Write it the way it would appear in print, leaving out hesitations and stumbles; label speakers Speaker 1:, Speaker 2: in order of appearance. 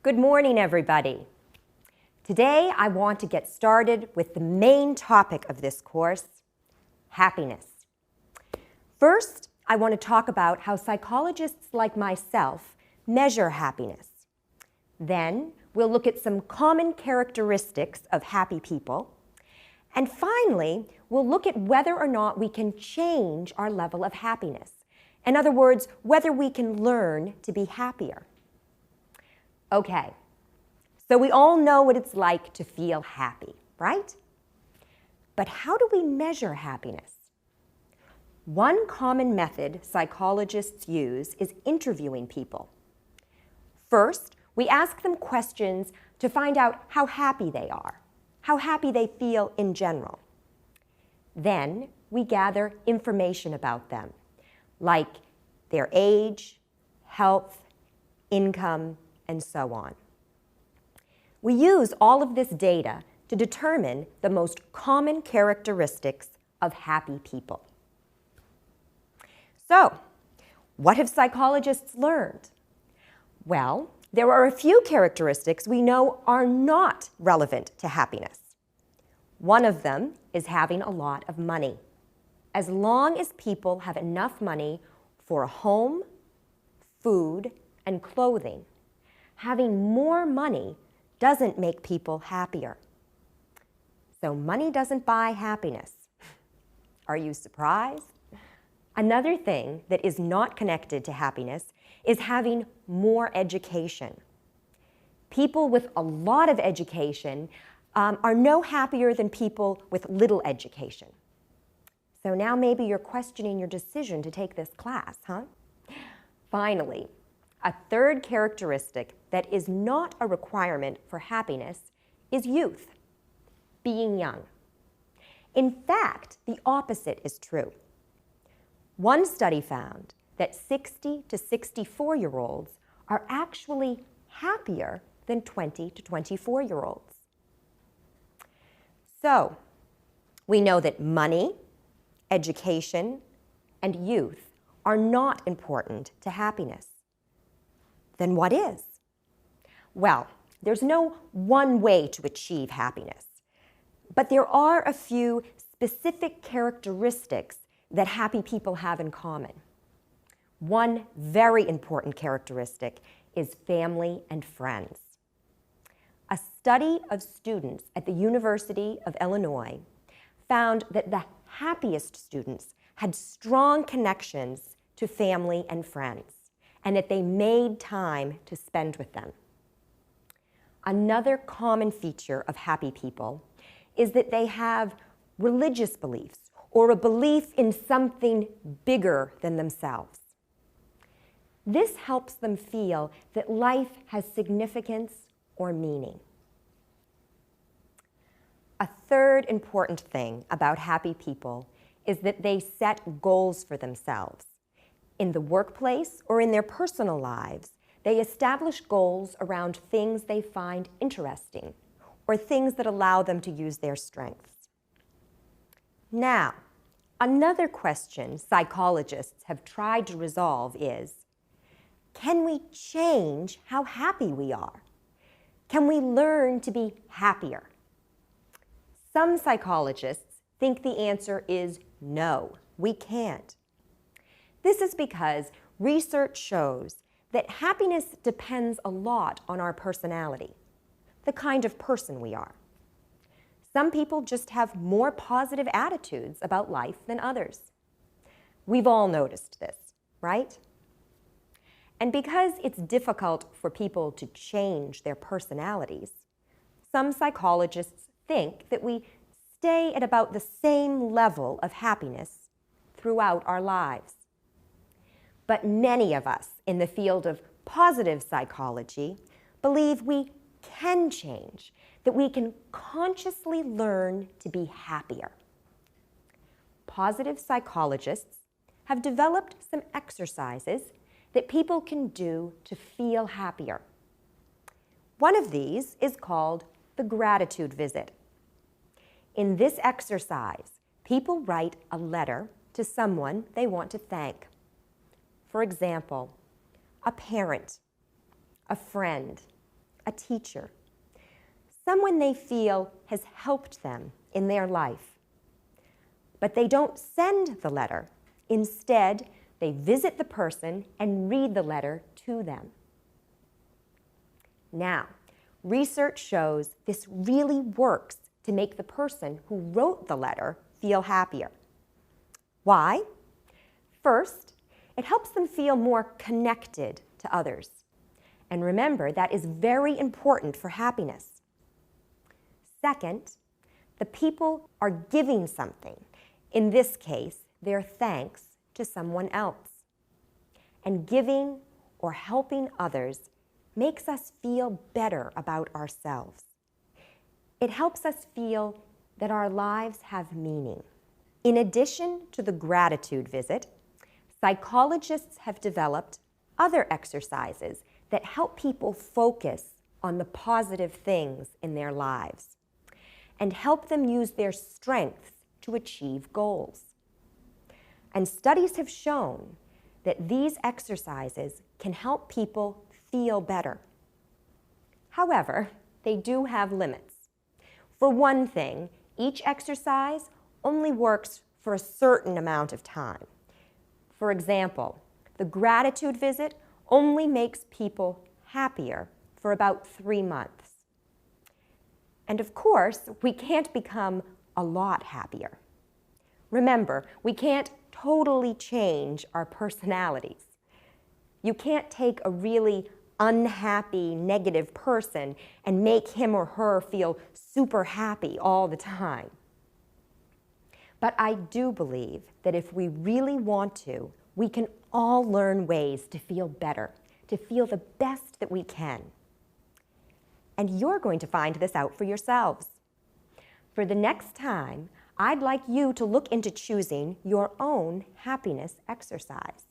Speaker 1: Good morning, everybody. Today, I want to get started with the main topic of this course, happiness. First, I want to talk about how psychologists like myself measure happiness. Then, we'll look at some common characteristics of happy people. And finally, we'll look at whether or not we can change our level of happiness. In other words, whether we can learn to be happier. Okay, so we all know what it's like to feel happy, right? But how do we measure happiness? One common method psychologists use is interviewing people. First, we ask them questions to find out how happy they are, how happy they feel in general. Then, we gather information about them, like their age, health, income, and so on. We use all of this data to determine the most common characteristics of happy people. So, what have psychologists learned? Well, there are a few characteristics we know are not relevant to happiness. One of them is having a lot of money. As long as people have enough money for a home, food, and clothing, having more money doesn't make people happier. So money doesn't buy happiness. Are you surprised? Another thing that is not connected to happiness is having more education. People with a lot of education are no happier than people with little education. So now maybe you're questioning your decision to take this class, huh? Finally, a third characteristic that is not a requirement for happiness is youth, being young. In fact, the opposite is true. One study found that 60 to 64-year-olds are actually happier than 20 to 24-year-olds. So, we know that money, education, and youth are not important to happiness. Then what is? Well, there's no one way to achieve happiness, but there are a few specific characteristics that happy people have in common. One very important characteristic is family and friends. A study of students at the University of Illinois found that the happiest students had strong connections to family and friends, and that they made time to spend with them. Another common feature of happy people is that they have religious beliefs or a belief in something bigger than themselves. This helps them feel that life has significance or meaning. A third important thing about happy people is that they set goals for themselves. In the workplace or in their personal lives, they establish goals around things they find interesting or things that allow them to use their strengths. Now, another question psychologists have tried to resolve is, can we change how happy we are? Can we learn to be happier? Some psychologists think the answer is no, we can't. This is because research shows that happiness depends a lot on our personality, the kind of person we are. Some people just have more positive attitudes about life than others. We've all noticed this, right? And because it's difficult for people to change their personalities, some psychologists think that we stay at about the same level of happiness throughout our lives. But many of us in the field of positive psychology believe we can change, that we can consciously learn to be happier. Positive psychologists have developed some exercises that people can do to feel happier. One of these is called the gratitude visit. In this exercise, people write a letter to someone they want to thank. For example, a parent, a friend, a teacher, someone they feel has helped them in their life. But they don't send the letter. Instead, they visit the person and read the letter to them. Now, research shows this really works to make the person who wrote the letter feel happier. Why? First, it helps them feel more connected to others. And remember, that is very important for happiness. Second, the people are giving something, in this case, their thanks, to someone else. And giving or helping others makes us feel better about ourselves. It helps us feel that our lives have meaning. In addition to the gratitude visit, psychologists have developed other exercises that help people focus on the positive things in their lives and help them use their strengths to achieve goals. And studies have shown that these exercises can help people feel better. However, they do have limits. For one thing, each exercise only works for a certain amount of time. For example, the gratitude visit only makes people happier for about 3 months. And of course, we can't become a lot happier. Remember, we can't totally change our personalities. You can't take a really unhappy, negative person and make him or her feel super happy all the time. But I do believe that if we really want to, we can all learn ways to feel better, to feel the best that we can. And you're going to find this out for yourselves. For the next time, I'd like you to look into choosing your own happiness exercise.